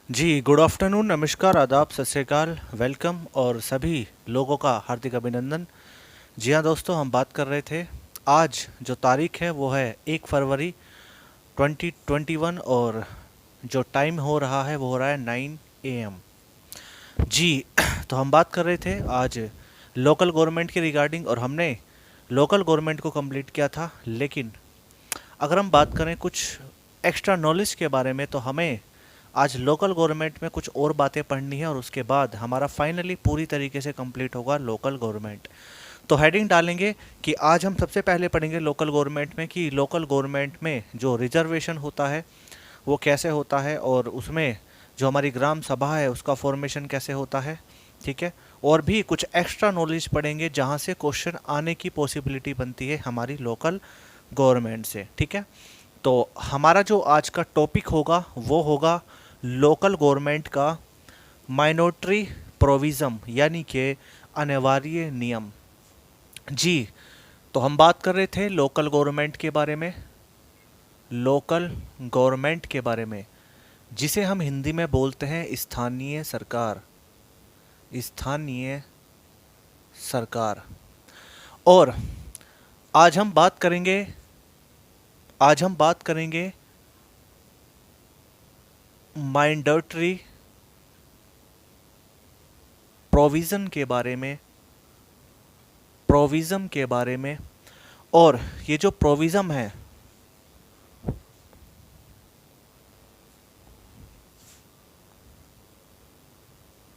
जी, good afternoon, नमस्कार, आदाब, सत श्री अकाल, वेलकम और सभी लोगों का हार्दिक अभिनंदन। जी हाँ दोस्तों, हम बात कर रहे थे। आज जो तारीख है वो है 1 फरवरी 2021 और जो टाइम हो रहा है वो हो रहा है 9 AM। जी, तो हम बात कर रहे थे आज लोकल गवर्नमेंट के रिगार्डिंग और हमने लोकल गवर्नमेंट को कंप्लीट किया था। लेकिन अगर हम बात करें कुछ एक्स्ट्रा नॉलेज के बारे में तो हमें आज लोकल गवर्नमेंट में कुछ और बातें पढ़नी है और उसके बाद हमारा फाइनली पूरी तरीके से कंप्लीट होगा लोकल गवर्नमेंट। तो हेडिंग डालेंगे कि आज हम सबसे पहले पढ़ेंगे लोकल गवर्नमेंट में कि लोकल गवर्नमेंट में जो रिजर्वेशन होता है वो कैसे होता है और उसमें जो हमारी ग्राम सभा है उसका फॉर्मेशन कैसे होता है। ठीक है, और भी कुछ एक्स्ट्रा नॉलेज पढ़ेंगे जहाँ से क्वेश्चन आने की पॉसिबिलिटी बनती है हमारी लोकल गवर्नमेंट से। ठीक है, तो हमारा जो आज का टॉपिक होगा वो होगा लोकल गवर्नमेंट का माइनॉरिटी प्रोविज़म यानी कि अनिवार्य नियम। जी, तो हम बात कर रहे थे लोकल गवर्नमेंट के बारे में, लोकल गवर्नमेंट के बारे में जिसे हम हिंदी में बोलते हैं स्थानीय सरकार, स्थानीय सरकार। और आज हम बात करेंगे, आज हम बात करेंगे माइंडेटरी प्रोविज़न के बारे में, प्रोविज़म के बारे में। और ये जो प्रोविज़म है,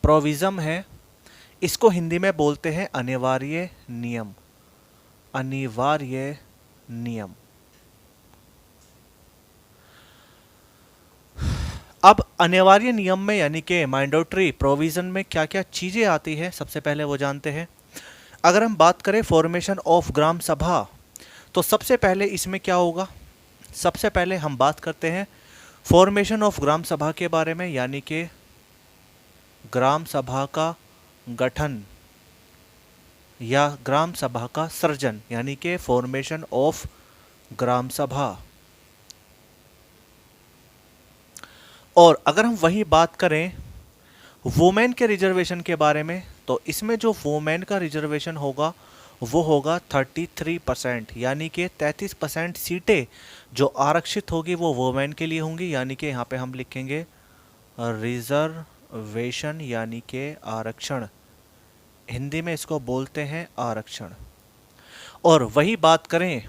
प्रोविज़म है, इसको हिंदी में बोलते हैं अनिवार्य नियम, अनिवार्य नियम। अब अनिवार्य नियम में यानी कि मैंडेटरी प्रोविज़न में क्या क्या चीज़ें आती है सबसे पहले वो जानते हैं। अगर हम बात करें फॉर्मेशन ऑफ ग्राम सभा तो सबसे पहले इसमें क्या होगा, सबसे पहले हम बात करते हैं फॉर्मेशन ऑफ ग्राम सभा के बारे में यानी कि ग्राम सभा का गठन या ग्राम सभा का सृजन यानी कि फॉर्मेशन ऑफ ग्राम सभा। और अगर हम वही बात करें वुमेन के रिजर्वेशन के बारे में तो इसमें जो वुमेन का रिजर्वेशन होगा वो होगा 33% यानी कि 33% सीटें जो आरक्षित होगी वो वुमेन के लिए होंगी यानी कि यहाँ पे हम लिखेंगे रिजर्वेशन यानी कि आरक्षण, हिंदी में इसको बोलते हैं आरक्षण। और वही बात करें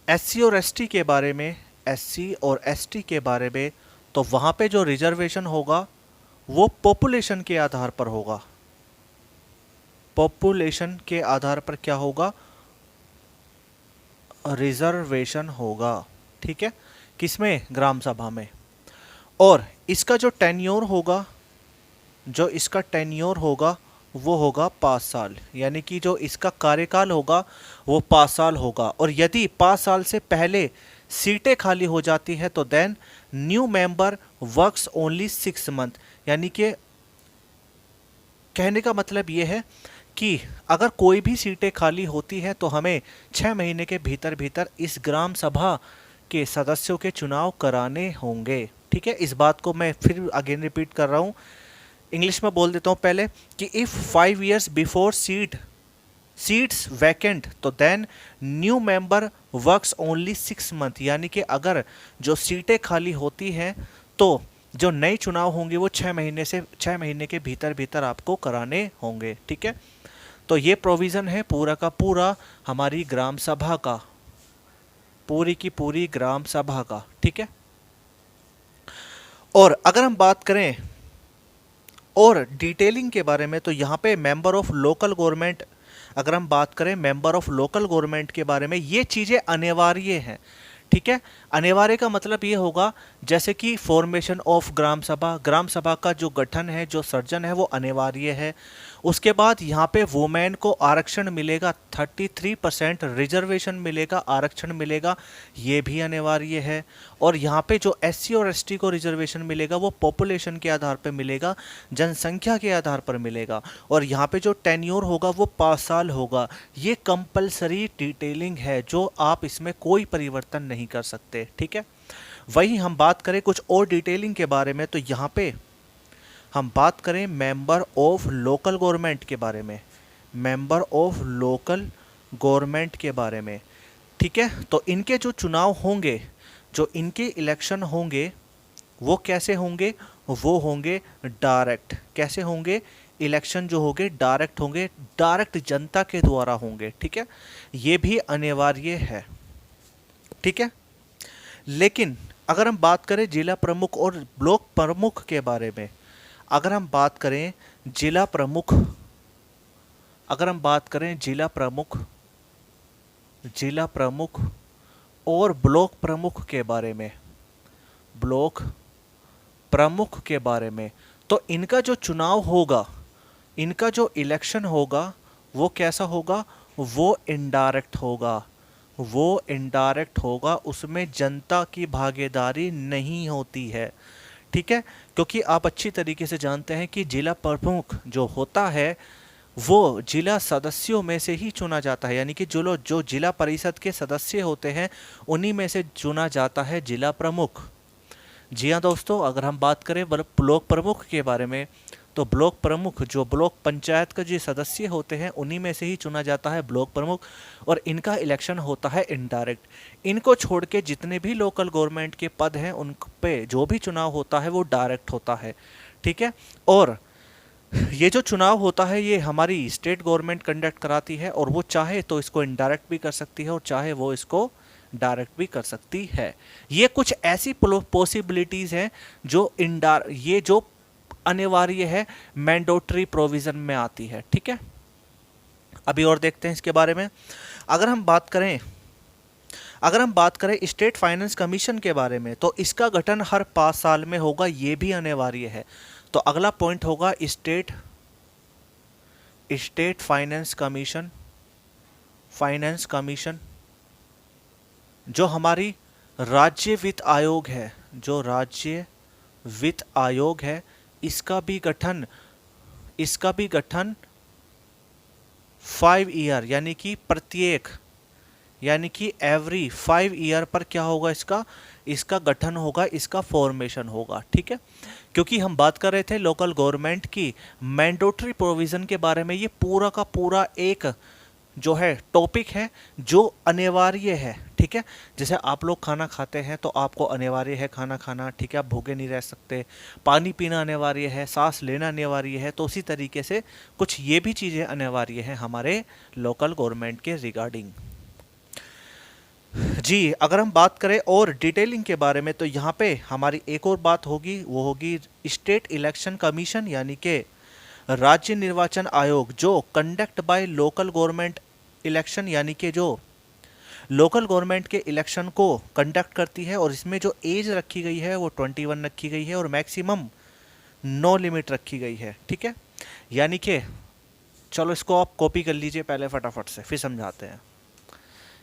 एससी और एसटी के बारे में, एससी और एसटी के बारे में तो वहाँ पे जो रिजर्वेशन होगा वो पॉपुलेशन के आधार पर होगा, पॉपुलेशन के आधार पर क्या होगा, रिजर्वेशन होगा। ठीक है, किसमें, ग्राम सभा में। और इसका जो टेन्योर होगा, जो इसका टेन्योर होगा वो होगा 5 साल यानी कि जो इसका कार्यकाल होगा वो 5 साल होगा। और यदि 5 साल से पहले सीटें खाली हो जाती है तो then new member works only 6 month यानी कि कहने का मतलब ये है कि अगर कोई भी सीटें खाली होती हैं तो हमें 6 महीने के भीतर भीतर इस ग्राम सभा के सदस्यों के चुनाव कराने होंगे। ठीक है, इस बात को मैं फिर अगेन रिपीट कर रहा हूँ, इंग्लिश में बोल देता हूँ पहले कि if 5 years before seats vacant तो then new member works only 6 month यानी कि अगर जो सीटें खाली होती हैं तो जो नए चुनाव होंगे वो 6 महीने के भीतर भीतर आपको कराने होंगे। ठीक है, तो ये प्रोविज़न है पूरा का पूरा हमारी ग्राम सभा का, पूरी की पूरी ग्राम सभा का। ठीक है, और अगर हम बात करें और डिटेलिंग के बारे में तो यहाँ पे मेंबर ऑफ लोकल गवर्नमेंट, अगर हम बात करें मेंबर ऑफ लोकल गवर्नमेंट के बारे में ये चीज़ें अनिवार्य हैं। ठीक है, अनिवार्य का मतलब ये होगा जैसे कि फॉर्मेशन ऑफ ग्राम सभा, ग्राम सभा का जो गठन है, जो सृजन है वो अनिवार्य है। उसके बाद यहाँ पे वुमेन को आरक्षण मिलेगा, 33% रिजर्वेशन मिलेगा, आरक्षण मिलेगा, ये भी अनिवार्य है। और यहाँ पे जो एससी और एसटी को रिजर्वेशन मिलेगा वो पॉपुलेशन के आधार पर मिलेगा, जनसंख्या के आधार पर मिलेगा। और यहाँ पे जो टेन्योर होगा वो 5 साल होगा। ये कंपलसरी डिटेलिंग है जो आप इसमें कोई परिवर्तन नहीं कर सकते। ठीक है, वहीं हम बात करें कुछ और डिटेलिंग के बारे में, तो यहाँ पे हम बात करें मेंबर ऑफ लोकल गवर्नमेंट के बारे में, मेंबर ऑफ लोकल गवर्नमेंट के बारे में। ठीक है, तो इनके जो चुनाव होंगे, जो इनके इलेक्शन होंगे, वो कैसे होंगे? वो होंगे डायरेक्ट। कैसे होंगे? इलेक्शन जो होंगे डायरेक्ट होंगे, डायरेक्ट जनता के द्वारा होंगे। ठीक है, ये भी अनिवार्य है। ठीक है, लेकिन अगर हम बात करें जिला प्रमुख और ब्लॉक प्रमुख के बारे में, अगर हम बात करें जिला प्रमुख, अगर हम बात करें जिला प्रमुख, जिला प्रमुख और ब्लॉक प्रमुख के बारे में, ब्लॉक प्रमुख के बारे में, तो इनका जो चुनाव होगा, इनका जो इलेक्शन होगा, वो कैसा होगा? वो इनडायरेक्ट होगा, वो इनडायरेक्ट होगा, उसमें जनता की भागीदारी नहीं होती है। ठीक है, क्योंकि आप अच्छी तरीके से जानते हैं कि जिला प्रमुख जो होता है वो जिला सदस्यों में से ही चुना जाता है, यानी कि जो जिला परिषद के सदस्य होते हैं उन्हीं में से चुना जाता है जिला प्रमुख। जी हाँ दोस्तों, अगर हम बात करें ब्लॉक प्रमुख के बारे में, तो ब्लॉक प्रमुख जो ब्लॉक पंचायत का जो सदस्य होते हैं उन्हीं में से ही चुना जाता है ब्लॉक प्रमुख, और इनका इलेक्शन होता है इनडायरेक्ट। इनको छोड़ के जितने भी लोकल गवर्नमेंट के पद हैं उन पे जो भी चुनाव होता है वो डायरेक्ट होता है। ठीक है, और ये जो चुनाव होता है ये हमारी स्टेट गवर्नमेंट कंडक्ट कराती है, और वो चाहे तो इसको इनडायरेक्ट भी कर सकती है और चाहे वो इसको डायरेक्ट भी कर सकती है। ये कुछ ऐसी पॉसिबिलिटीज हैं जो ये जो अनिवार्य है, मैंडेटरी प्रोविजन में आती है। ठीक है, अभी और देखते हैं इसके बारे में। अगर हम बात करें, अगर हम बात करें स्टेट फाइनेंस कमीशन के बारे में, तो इसका गठन हर 5 साल में होगा, ये भी अनिवार्य है। तो अगला पॉइंट होगा state state finance commission, finance commission जो हमारी राज्य वित्त आयोग है, जो राज्य वित्त आयोग है, इसका भी गठन 5 ईयर, यानी कि प्रत्येक, यानी कि एवरी 5 ईयर पर क्या होगा? इसका गठन होगा, इसका फॉर्मेशन होगा। ठीक है, क्योंकि हम बात कर रहे थे लोकल गवर्नमेंट की मैंडेटरी प्रोविजन के बारे में, ये पूरा का पूरा एक जो है टॉपिक है जो अनिवार्य है। ठीक है, जैसे आप लोग खाना खाते हैं तो आपको अनिवार्य है खाना खाना। ठीक है, आप भूखे नहीं रह सकते। पानी पीना अनिवार्य है, सांस लेना अनिवार्य है। तो उसी तरीके से कुछ ये भी चीज़ें अनिवार्य हैं हमारे लोकल गवर्नमेंट के रिगार्डिंग। जी, अगर हम बात करें और डिटेलिंग के बारे में, तो यहाँ पे हमारी एक और बात होगी, वो होगी स्टेट इलेक्शन कमीशन, यानी कि राज्य निर्वाचन आयोग, जो conduct by local government election, यानी कि जो लोकल गवर्नमेंट के इलेक्शन को कंडक्ट करती है। और इसमें जो एज रखी गई है वो 21 रखी गई है, और मैक्सिमम नो लिमिट रखी गई है। ठीक है, यानी कि चलो इसको आप कॉपी कर लीजिए पहले फटाफट से, फिर समझाते हैं।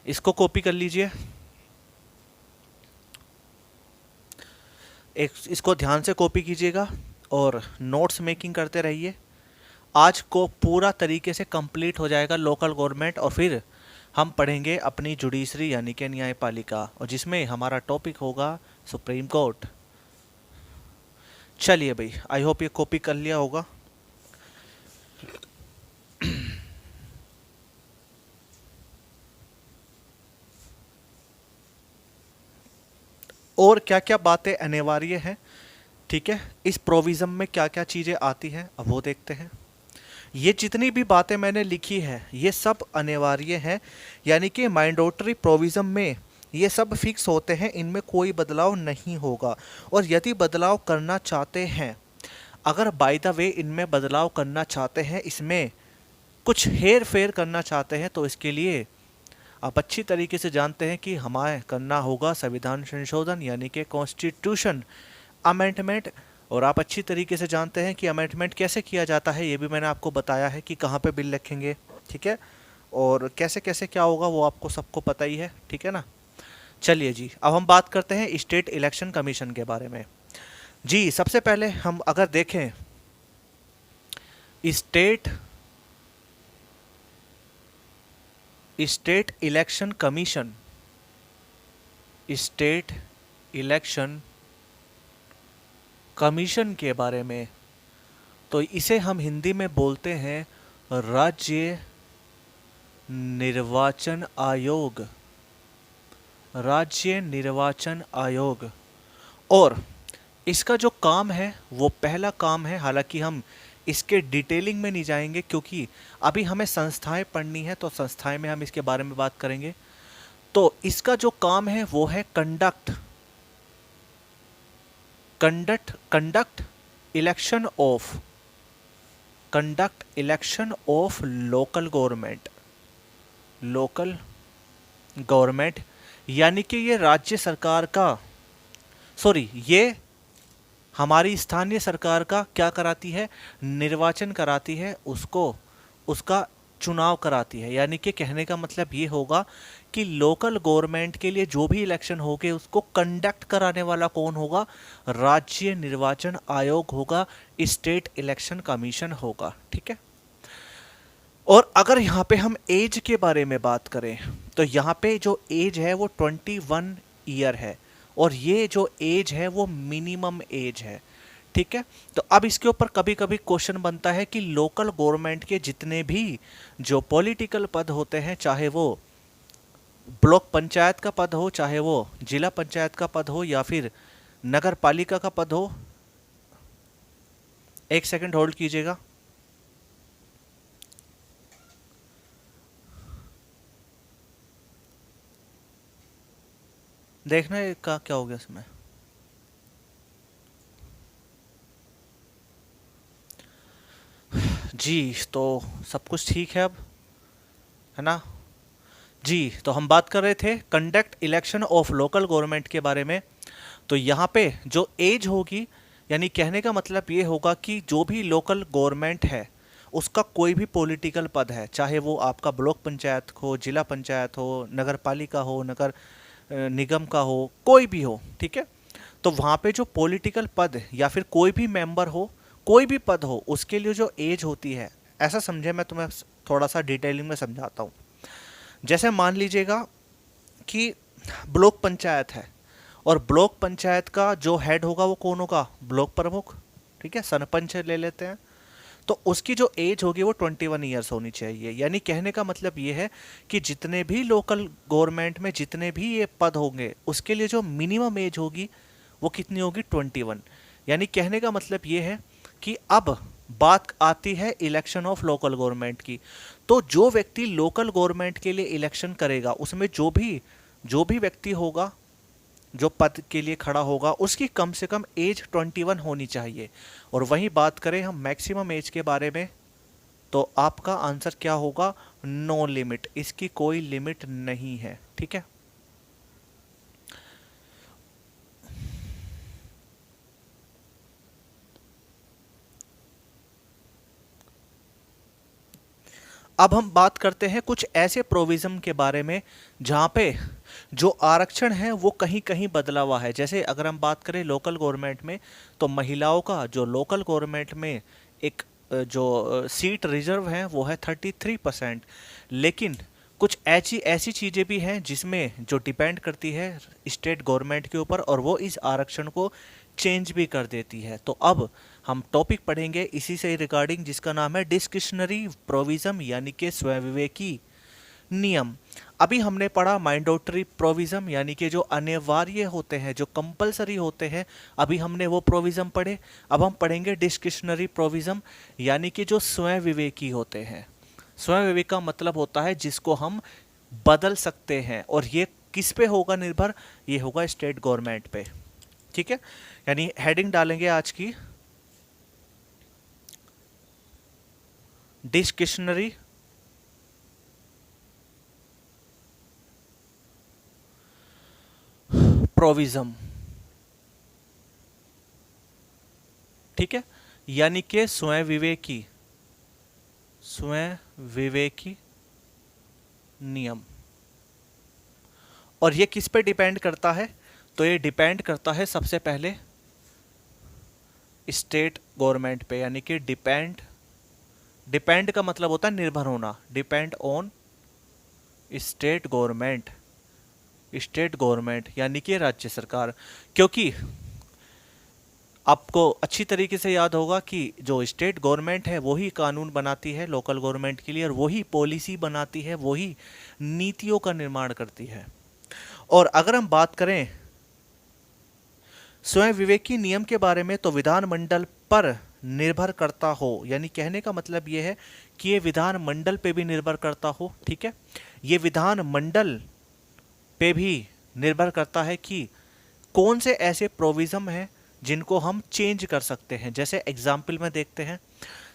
इसको कॉपी कर लीजिए, इसको ध्यान से कॉपी कीजिएगा और नोट्स मेकिंग करते रहिए। आज को पूरा तरीके से कंप्लीट हो जाएगा लोकल गवर्नमेंट, और फिर हम पढ़ेंगे अपनी जुडिशरी यानी कि न्यायपालिका, और जिसमें हमारा टॉपिक होगा सुप्रीम कोर्ट। चलिए भाई, आई होप ये कॉपी कर लिया होगा। और क्या क्या बातें अनिवार्य हैं, ठीक है, इस प्रोविज़न में क्या क्या चीज़ें आती हैं, अब वो देखते हैं। ये जितनी भी बातें मैंने लिखी है ये सब अनिवार्य हैं, यानी कि मैंडेटरी प्रोविज़न में ये सब फिक्स होते हैं, इनमें कोई बदलाव नहीं होगा। और यदि बदलाव करना चाहते हैं, अगर बाय द वे इनमें बदलाव करना चाहते हैं, इसमें कुछ हेर फेर करना चाहते हैं, तो इसके लिए आप अच्छी तरीके से जानते हैं कि हमें करना होगा संविधान संशोधन, यानी कि कॉन्स्टिट्यूशन अमेंडमेंट। और आप अच्छी तरीके से जानते हैं कि अमेंडमेंट कैसे किया जाता है, ये भी मैंने आपको बताया है कि कहाँ पे बिल रखेंगे। ठीक है, और कैसे कैसे क्या होगा वो आपको सबको पता ही है। ठीक है ना, चलिए जी, अब हम बात करते हैं स्टेट इलेक्शन कमीशन के बारे में। जी, सबसे पहले हम अगर देखें state election commission, state election commission के बारे में। तो इसे हम हिंदी में बोलते हैं राज्य निर्वाचन आयोग। राज्य निर्वाचन आयोग। और इसका जो काम है वो पहला काम है, हालांकि हम इसके डिटेलिंग में नहीं जाएंगे क्योंकि अभी हमें संस्थाएं पढ़नी है, तो संस्थाएं में हम इसके बारे में बात करेंगे। तो इसका जो काम है वो है conduct conduct conduct election of conduct election of local government. Local government यानी कि ये राज्य सरकार का, सॉरी, ये हमारी स्थानीय सरकार का क्या कराती है, निर्वाचन कराती है, उसको उसका चुनाव कराती है। यानी कि कहने का मतलब ये होगा कि लोकल गवर्नमेंट के लिए जो भी इलेक्शन होंगे उसको कंडक्ट कराने वाला कौन होगा, राज्य निर्वाचन आयोग होगा, स्टेट इलेक्शन कमीशन होगा। ठीक है। और अगर यहाँ पे हम एज के बारे में बात करें तो यहाँ पे जो एज है वो 21 ईयर है, और ये जो एज है वो मिनिमम एज है। ठीक है। तो अब इसके ऊपर कभी कभी क्वेश्चन बनता है कि लोकल गवर्नमेंट के जितने भी जो पॉलिटिकल पद होते हैं, चाहे वो ब्लॉक पंचायत का पद हो, चाहे वो जिला पंचायत का पद हो, या फिर नगर पालिका का पद हो। एक सेकंड होल्ड कीजिएगा। देखना का क्या हो गया इसमें। जी, तो सब कुछ ठीक है अब, है ना। जी, तो हम बात कर रहे थे conduct election of local government के बारे में। तो यहाँ पे जो एज होगी, यानी कहने का मतलब ये होगा कि जो भी लोकल गवर्नमेंट है उसका कोई भी पॉलिटिकल पद है, चाहे वो आपका ब्लॉक पंचायत हो, जिला पंचायत हो, नगर पालिका हो, नगर निगम का हो, कोई भी हो। ठीक है। तो वहाँ पे जो पॉलिटिकल पद या फिर कोई भी मेंबर हो, कोई भी पद हो, उसके लिए जो एज होती है, ऐसा समझे, मैं तुम्हें थोड़ा सा डिटेलिंग में समझाता हूँ। जैसे मान लीजिएगा कि ब्लॉक पंचायत है, और ब्लॉक पंचायत का जो हेड होगा वो कौन होगा, ब्लॉक प्रमुख। ठीक है, सरपंच ले लेते हैं। तो उसकी जो एज होगी वो 21 ईयर्स होनी चाहिए। यानी कहने का मतलब ये है कि जितने भी लोकल गवर्नमेंट में जितने भी ये पद होंगे उसके लिए जो मिनिमम एज होगी वो कितनी होगी, 21। यानी कहने का मतलब ये है कि अब बात आती है इलेक्शन ऑफ लोकल गवर्नमेंट की। तो जो व्यक्ति लोकल गवर्नमेंट के लिए इलेक्शन करेगा उसमें जो भी व्यक्ति होगा, जो पद के लिए खड़ा होगा, उसकी कम से कम एज 21 होनी चाहिए। और वहीं बात करें हम मैक्सिमम एज के बारे में, तो आपका आंसर क्या होगा, नो लिमिट। इसकी कोई लिमिट नहीं है। ठीक है। अब हम बात करते हैं कुछ ऐसे प्रोविज़न के बारे में जहाँ पे जो आरक्षण है वो कहीं कहीं बदला हुआ है। जैसे अगर हम बात करें लोकल गवर्नमेंट में, तो महिलाओं का जो लोकल गवर्नमेंट में एक जो सीट रिजर्व है वो है 33%। लेकिन कुछ ऐसी ऐसी चीज़ें भी हैं जिसमें जो डिपेंड करती है स्टेट गवर्नमेंट के ऊपर, और वो इस आरक्षण को चेंज भी कर देती है। तो अब हम टॉपिक पढ़ेंगे इसी से रिगार्डिंग, जिसका नाम है डिस्क्रिशनरी प्रोविजन, यानी कि स्वविवेकी नियम। अभी हमने पढ़ा माइंडेटरी प्रोविजन, यानी कि जो अनिवार्य होते हैं, जो कंपलसरी होते हैं, अभी हमने वो प्रोविजन पढ़े। अब हम पढ़ेंगे डिस्क्रिशनरी प्रोविजन, यानी कि जो स्वयं विवेकी होते हैं। स्वयं विवेक का मतलब होता है जिसको हम बदल सकते हैं, और ये किस पे होगा निर्भर, ये होगा स्टेट गवर्नमेंट पे। ठीक है। यानी हेडिंग डालेंगे आज की, डिस्क्रिशनरी प्रोविजन। ठीक है। यानी कि स्वयं विवेकी नियम। और ये किस पे डिपेंड करता है, तो ये डिपेंड करता है सबसे पहले स्टेट गवर्नमेंट पे। यानी कि डिपेंड का मतलब होता है निर्भर होना, depend on state government. State government यानी कि राज्य सरकार, क्योंकि आपको अच्छी तरीके से याद होगा कि जो स्टेट गवर्नमेंट है वही कानून बनाती है लोकल गवर्नमेंट के लिए, और वही पॉलिसी बनाती है, वही नीतियों का निर्माण करती है। और अगर हम बात करें स्वयं विवेकी नियम के बारे में, तो विधानमंडल पर निर्भर करता हो, यानी कहने का मतलब ये है कि ये विधानमंडल पे भी निर्भर करता हो। ठीक है, ये विधानमंडल पे भी निर्भर करता है कि कौन से ऐसे प्रोविज़म हैं जिनको हम चेंज कर सकते हैं। जैसे एग्जाम्पल में देखते हैं,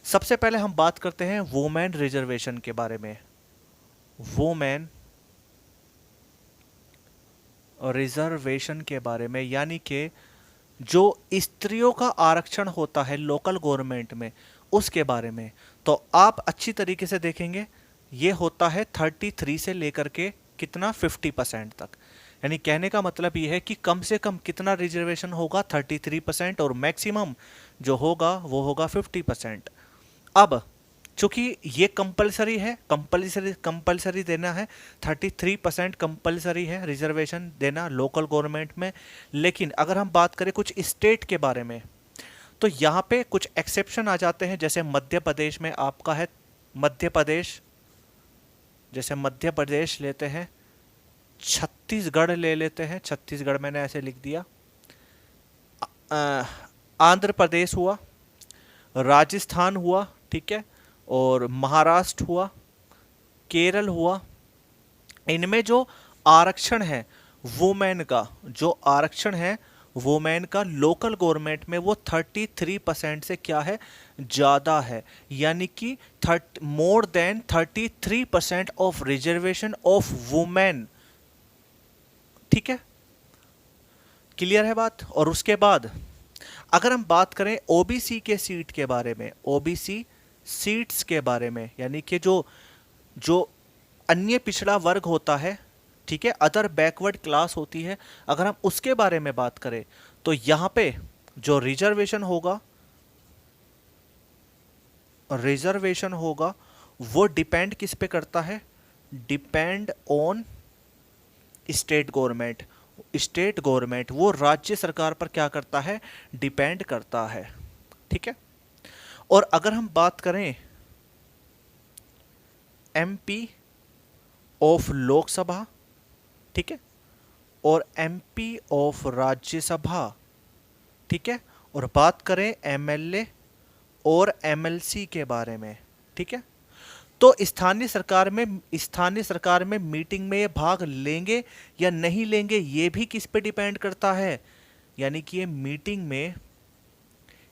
सबसे पहले हम बात करते हैं वुमेन रिजर्वेशन के बारे में। वुमेन रिजर्वेशन के बारे में, यानी कि जो स्त्रियों का आरक्षण होता है लोकल गवर्नमेंट में, उसके बारे में। तो आप अच्छी तरीके से देखेंगे, ये होता है 33 से लेकर के कितना 50% तक। यानी कहने का मतलब ये है कि कम से कम कितना रिजर्वेशन होगा 33%, और मैक्सिमम जो होगा वो होगा 50%। अब चूंकि ये कंपलसरी है, कंपलसरी देना है, 33% कंपलसरी है रिजर्वेशन देना लोकल गवर्नमेंट में। लेकिन अगर हम बात करें कुछ स्टेट के बारे में, तो यहाँ पे कुछ एक्सेप्शन आ जाते हैं। जैसे मध्य प्रदेश में आपका है, मध्य प्रदेश, जैसे मध्य प्रदेश लेते हैं, छत्तीसगढ़ ले लेते हैं, छत्तीसगढ़ मैंने ऐसे लिख दिया, आंध्र प्रदेश हुआ, राजस्थान हुआ, ठीक है, और महाराष्ट्र हुआ, केरल हुआ। इनमें जो आरक्षण है वुमेन का, जो आरक्षण है वुमेन का लोकल गवर्नमेंट में, वो 33% से क्या है, ज़्यादा है। यानी कि more than 33% of reservation of women. ठीक है, क्लियर है बात। और उसके बाद अगर हम बात करें ओबीसी के सीट के बारे में, ओबीसी सीट्स के बारे में, यानी कि जो जो अन्य पिछड़ा वर्ग होता है, ठीक है, अदर बैकवर्ड क्लास होती है, अगर हम उसके बारे में बात करें, तो यहां पे जो रिजर्वेशन होगा वो डिपेंड किस पे करता है, depend on state government. State government वो राज्य सरकार पर क्या करता है, डिपेंड करता है। ठीक है, और अगर हम बात करें एमपी ऑफ लोकसभा, ठीक है, और एमपी ऑफ राज्यसभा, ठीक है, और बात करें एमएलए और एमएलसी के बारे में, ठीक है, तो स्थानीय सरकार में मीटिंग में ये भाग लेंगे या नहीं लेंगे, ये भी किस पे डिपेंड करता है, यानी कि ये मीटिंग में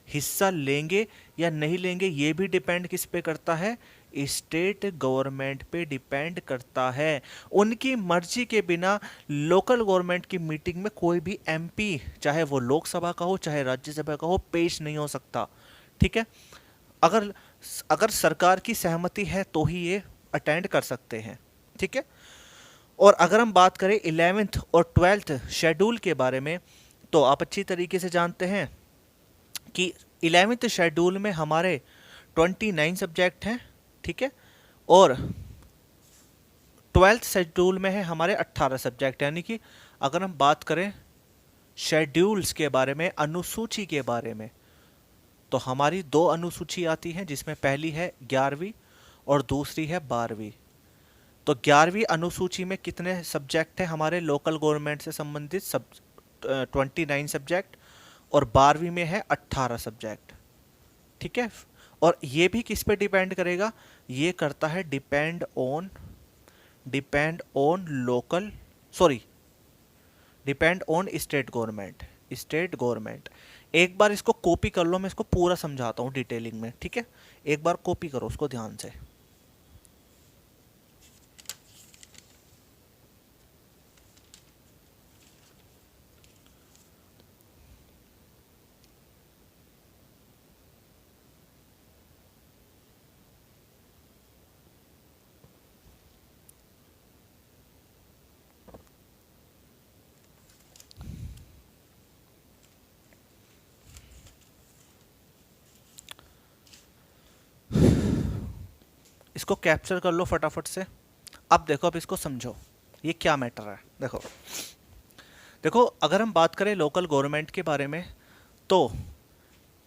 हिस्सा लेंगे या नहीं लेंगे, ये भी डिपेंड किस पे करता है, स्टेट गवर्नमेंट पे डिपेंड करता है। उनकी मर्जी के बिना लोकल गवर्नमेंट की मीटिंग में कोई भी एमपी, चाहे वो लोकसभा का हो चाहे राज्यसभा का हो, पेश नहीं हो सकता। ठीक है, अगर अगर सरकार की सहमति है तो ही ये अटेंड कर सकते हैं। ठीक है, और अगर हम बात करें 11th और 12th शेड्यूल के बारे में, तो आप अच्छी तरीके से जानते हैं कि 11th शेड्यूल में हमारे 29 सब्जेक्ट हैं, ठीक है, और 12th शेड्यूल में है हमारे 18 सब्जेक्ट। यानी कि अगर हम बात करें शेड्यूल्स के बारे में, अनुसूची के बारे में, तो हमारी दो अनुसूची आती हैं, जिसमें पहली है 11वीं और दूसरी है 12वीं। तो 11वीं अनुसूची में कितने सब्जेक्ट हैं हमारे लोकल गवर्नमेंट से संबंधित 29 सब्जेक्ट, और 12वीं में है 18 सब्जेक्ट। ठीक है, और ये भी किस पे डिपेंड करेगा, ये करता है depend on local, sorry, depend on state government. एक बार इसको कॉपी कर लो, मैं इसको पूरा समझाता हूँ डिटेलिंग में। ठीक है, एक बार कॉपी करो उसको ध्यान से। इसको कैप्चर कर लो फटाफट से। अब देखो, अब इसको समझो, ये क्या मैटर है। देखो देखो अगर हम बात करें लोकल गवर्नमेंट के बारे में, तो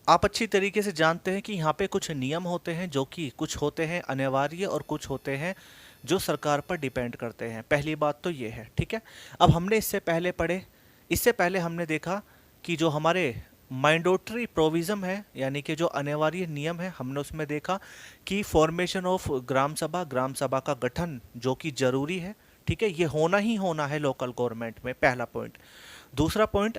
आप अच्छी तरीके से जानते हैं कि यहाँ पे कुछ नियम होते हैं जो कि कुछ होते हैं अनिवार्य और कुछ होते हैं जो सरकार पर डिपेंड करते हैं। पहली बात तो ये है, ठीक है। अब हमने इससे पहले हमने देखा कि जो हमारे माइंडोटरी प्रोविज़म है, यानी कि जो अनिवार्य नियम है, हमने उसमें देखा कि फॉर्मेशन ऑफ ग्राम सभा का गठन जो कि जरूरी है, ठीक है, ये होना ही होना है लोकल गवर्नमेंट में, पहला पॉइंट। दूसरा पॉइंट,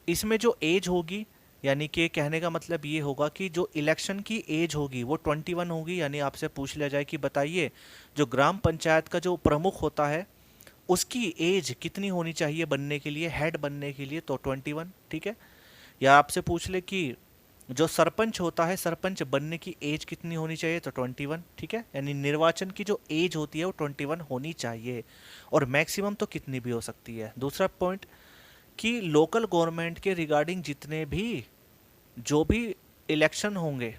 इसमें जो एज होगी, यानी कि कहने का मतलब ये होगा कि जो इलेक्शन की एज होगी वो 21 होगी। यानी आपसे पूछ लिया जाए कि बताइए जो ग्राम पंचायत का जो प्रमुख होता है उसकी एज कितनी होनी चाहिए बनने के लिए, हेड बनने के लिए, तो 21, ठीक है। या आपसे पूछ ले कि जो सरपंच होता है, सरपंच बनने की एज कितनी होनी चाहिए, तो 21, ठीक है। यानी निर्वाचन की जो एज होती है वो 21 होनी चाहिए, और मैक्सिमम तो कितनी भी हो सकती है। दूसरा पॉइंट कि लोकल गवर्नमेंट के रिगार्डिंग जितने भी जो भी इलेक्शन होंगे,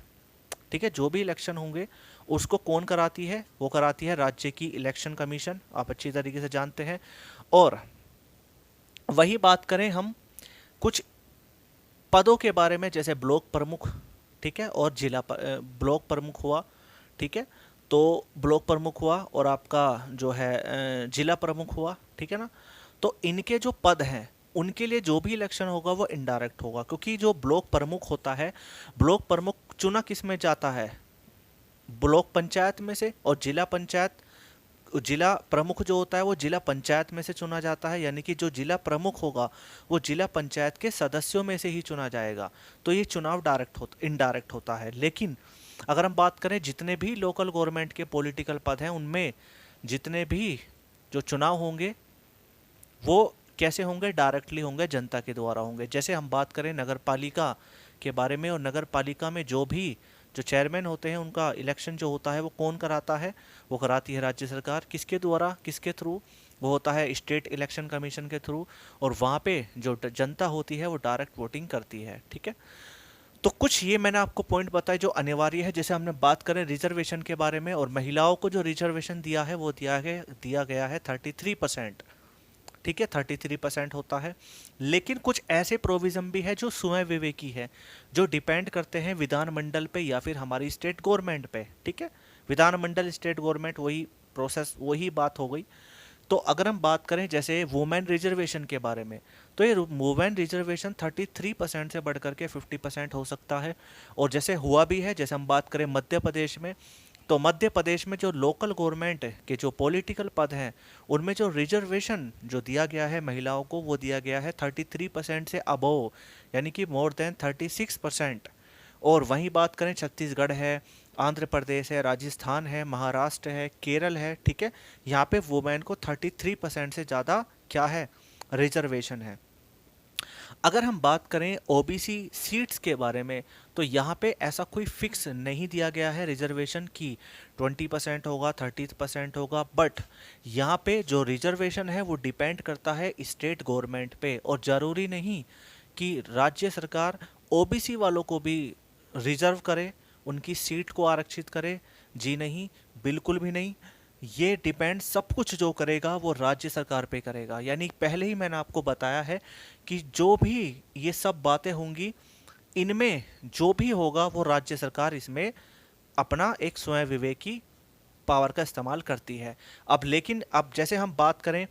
ठीक है, जो भी इलेक्शन होंगे उसको कौन कराती है, वो कराती है राज्य की इलेक्शन कमीशन, आप अच्छी तरीके से जानते हैं। और वही बात करें हम कुछ पदों के बारे में, जैसे ब्लॉक प्रमुख, ठीक है, और ब्लॉक प्रमुख हुआ, ठीक है, तो ब्लॉक प्रमुख हुआ और आपका जो है जिला प्रमुख हुआ, ठीक है ना। तो इनके जो पद हैं उनके लिए जो भी इलेक्शन होगा वो इनडायरेक्ट होगा, क्योंकि जो ब्लॉक प्रमुख होता है, ब्लॉक प्रमुख चुना किस में जाता है, ब्लॉक पंचायत में से, और जिला प्रमुख जो होता है वो जिला पंचायत में से चुना जाता है। यानी कि जो जिला प्रमुख होगा वो जिला पंचायत के सदस्यों में से ही चुना जाएगा। तो ये चुनाव इनडायरेक्ट होता है। लेकिन अगर हम बात करें जितने भी लोकल गवर्नमेंट के पॉलिटिकल पद हैं उनमें जितने भी जो चुनाव होंगे वो कैसे होंगे, डायरेक्टली होंगे, जनता के द्वारा होंगे। जैसे हम बात करें नगर पालिका के बारे में, और नगर पालिका में जो चेयरमैन होते हैं उनका इलेक्शन जो होता है वो कौन कराता है, वो कराती है राज्य सरकार। किसके द्वारा, किसके थ्रू, वो होता है स्टेट इलेक्शन कमीशन के थ्रू। और वहाँ पे जो जनता होती है वो डायरेक्ट वोटिंग करती है, ठीक है। तो कुछ ये मैंने आपको पॉइंट बताए जो अनिवार्य है। जैसे हमने बात करें रिजर्वेशन के बारे में, और महिलाओं को जो रिजर्वेशन दिया है वो दिया गया है 33%, ठीक है, 33% होता है। लेकिन कुछ ऐसे प्रोविज़न भी है जो स्वयं विवेकी है, जो डिपेंड करते हैं विधानमंडल पे या फिर हमारी स्टेट गवर्नमेंट पे, ठीक है। विधानमंडल, स्टेट गवर्नमेंट, वही प्रोसेस, वही बात हो गई। तो अगर हम बात करें जैसे वुमेन रिजर्वेशन के बारे में, तो ये वुमेन रिजर्वेशन 33% से बढ़ करके 50% हो सकता है। और जैसे हुआ भी है, जैसे हम बात करें मध्य प्रदेश में, तो मध्य प्रदेश में जो लोकल गवर्नमेंट के जो पॉलिटिकल पद हैं उनमें जो रिजर्वेशन जो दिया गया है महिलाओं को वो दिया गया है 33% से अबोव, यानी कि मोर देन 36%। और वहीं बात करें छत्तीसगढ़ है, आंध्र प्रदेश है, राजस्थान है, महाराष्ट्र है, केरल है, ठीक है, यहाँ पे वुमेन को 33% से ज़्यादा क्या है, रिजर्वेशन है। अगर हम बात करें ओबीसी सीट्स के बारे में, तो यहाँ पे ऐसा कोई फिक्स नहीं दिया गया है रिजर्वेशन की 20% होगा, 30% होगा। बट यहाँ पे जो रिजर्वेशन है वो डिपेंड करता है स्टेट गवर्नमेंट पे, और ज़रूरी नहीं कि राज्य सरकार ओबीसी वालों को भी रिजर्व करे, उनकी सीट को आरक्षित करे। जी नहीं, बिल्कुल भी नहीं। ये डिपेंड, सब कुछ जो करेगा वो राज्य सरकार पे करेगा। यानी पहले ही मैंने आपको बताया है कि जो भी ये सब बातें होंगी, इनमें जो भी होगा वो राज्य सरकार इसमें अपना एक स्वयं विवेकी पावर का इस्तेमाल करती है। अब लेकिन अब जैसे हम बात करें,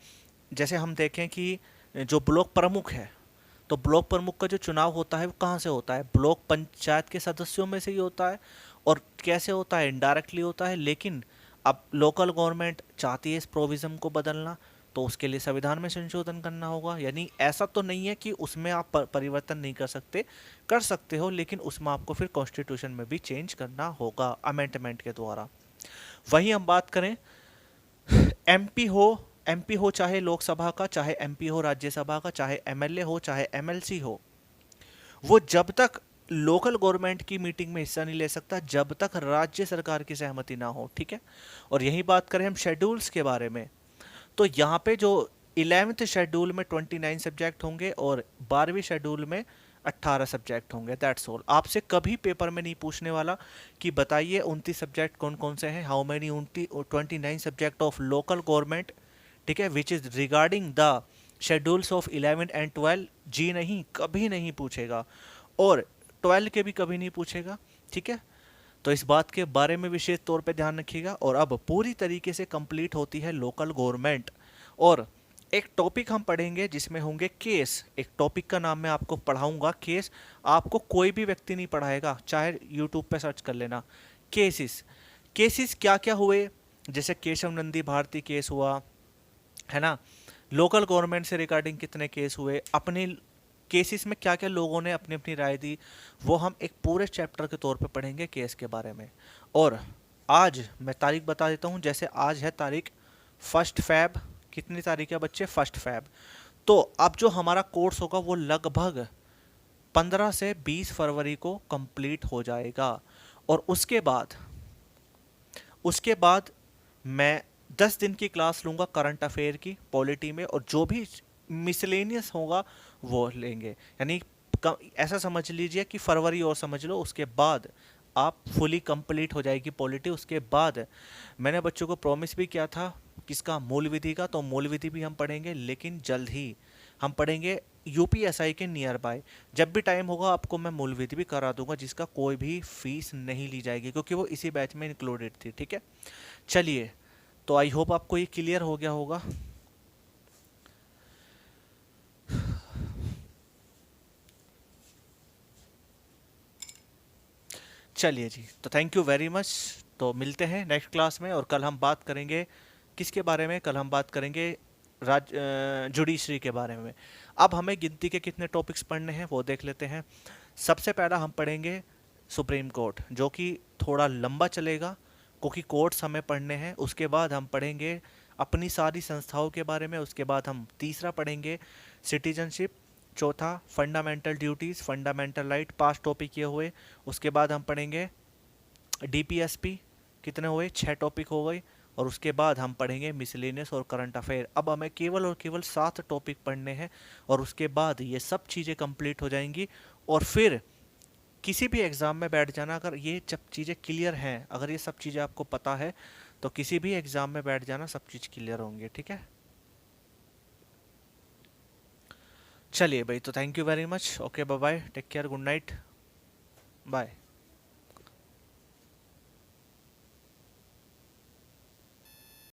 जैसे हम देखें कि जो ब्लॉक प्रमुख है, तो ब्लॉक प्रमुख का जो चुनाव होता है वो कहाँ से होता है, ब्लॉक पंचायत के सदस्यों में से ही होता है। और कैसे होता है, इनडायरेक्टली होता है। लेकिन अब लोकल गवर्नमेंट चाहती है इस प्रोविज़न को बदलना, तो उसके लिए संविधान में संशोधन करना होगा। यानी ऐसा तो नहीं है कि उसमें आप परिवर्तन नहीं कर सकते हो, लेकिन उसमें आपको फिर कॉन्स्टिट्यूशन में भी चेंज करना होगा अमेंडमेंट के द्वारा। वहीं हम बात करें एमपी हो, एमपी हो चाहे लोकसभा का, चाहे एमपी हो राज्यसभा का, चाहे एमएलए हो, चाहे एमएलसी हो, वो जब तक लोकल गवर्नमेंट की मीटिंग में हिस्सा नहीं ले सकता जब तक राज्य सरकार की सहमति ना हो, ठीक है। और यही बात करें हम शेड्यूल्स के बारे में, तो यहाँ पे जो 11th शेड्यूल में 29 सब्जेक्ट होंगे और 12वीं शेड्यूल में 18 सब्जेक्ट होंगे, दैट्स ऑल। आपसे कभी पेपर में नहीं पूछने वाला कि बताइए 29 सब्जेक्ट कौन कौन से हैं, how many 29 subject of local government, ठीक है, which is regarding the schedules of 11 and 12, जी नहीं, कभी नहीं पूछेगा, और 12 के भी कभी नहीं पूछेगा। ठीक है, तो इस बात के बारे में विशेष तौर पे ध्यान रखिएगा। और अब पूरी तरीके से कंप्लीट होती है लोकल गवर्नमेंट, और एक टॉपिक हम पढ़ेंगे जिसमें होंगे केस। एक टॉपिक का नाम मैं आपको पढ़ाऊंगा, केस। आपको कोई भी व्यक्ति नहीं पढ़ाएगा, चाहे यूट्यूब पे सर्च कर लेना केसेस। केसेस क्या क्या हुए, जैसे केशव नंदी भारती केस हुआ, है ना, लोकल गवर्नमेंट से रिगार्डिंग कितने केस हुए, अपने केसेस में क्या क्या लोगों ने अपनी अपनी राय दी, वो हम एक पूरे चैप्टर के तौर पे पढ़ेंगे केस के बारे में। और आज मैं तारीख बता देता हूँ, जैसे आज है तारीख 1 फैब, कितनी तारीख है बच्चे, 1 फैब। तो अब जो हमारा कोर्स होगा वो लगभग 15 से 20 फरवरी को कंप्लीट हो जाएगा, और उसके बाद मैं 10 दिन की क्लास लूँगा करंट अफेयर की पॉलिटी में, और जो भी मिसलेनियस होगा वो लेंगे। यानी ऐसा समझ लीजिए कि फरवरी और समझ लो, उसके बाद आप फुली कंप्लीट हो जाएगी पॉलिटी। उसके बाद मैंने बच्चों को प्रॉमिस भी किया था किसका, मूल विधि का, तो मूल विधि भी हम पढ़ेंगे, लेकिन जल्द ही हम पढ़ेंगे यूपीएसआई के नियर बाय। जब भी टाइम होगा आपको मैं मूल विधि भी करा दूंगा, जिसका कोई भी फीस नहीं ली जाएगी, क्योंकि वो इसी बैच में इंक्लूडेड थी। ठीक है, चलिए, तो आई होप आपको ये क्लियर हो गया होगा। चलिए जी, तो थैंक यू वेरी मच। तो मिलते हैं नेक्स्ट क्लास में, और कल हम बात करेंगे किसके बारे में, कल हम बात करेंगे जुडिशरी के बारे में। अब हमें गिनती के कितने टॉपिक्स पढ़ने हैं वो देख लेते हैं। सबसे पहला हम पढ़ेंगे सुप्रीम कोर्ट, जो कि थोड़ा लंबा चलेगा क्योंकि कोर्ट्स हमें पढ़ने हैं। उसके बाद हम पढ़ेंगे अपनी सारी संस्थाओं के बारे में। उसके बाद हम तीसरा पढ़ेंगे सिटीजनशिप, चौथा fundamental duties, fundamental right, 5 topic ये हुए। उसके बाद हम पढ़ेंगे डीपीएसपी, कितने हुए, 6 टॉपिक हो गए। और उसके बाद हम पढ़ेंगे मिसलेनियस और करंट अफेयर। अब हमें केवल और केवल 7 टॉपिक पढ़ने हैं, और उसके बाद ये सब चीज़ें कंप्लीट हो जाएंगी। और फिर किसी भी एग्ज़ाम में बैठ जाना, अगर ये सब चीज़ें क्लियर हैं, अगर ये सब चीज़ें आपको पता है, तो किसी भी एग्ज़ाम में बैठ जाना, सब चीज़ क्लियर होंगे। ठीक है, चलिए भाई, तो thank you very much. Okay, bye bye, take care, good night, bye.